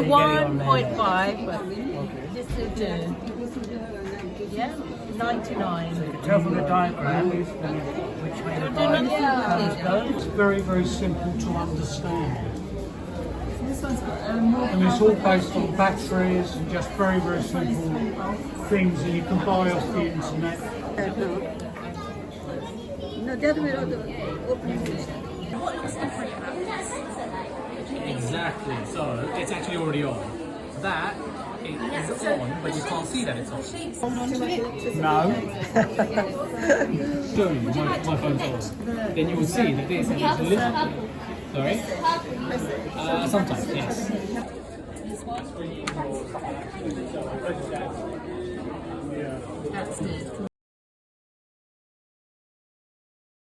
1.5, but this will do. Yeah, 99. You can tell from the diagram which way the colours go. It's very, very simple to understand. And it's all based on batteries and just very, very simple things that you can buy off the internet. No, the other way around, opening this. Exactly. So it's actually already on. That is on, but you can't see that it's on. No. Show you, my phone's on. Then you will see that this is a little. Sorry? Sometimes, yes.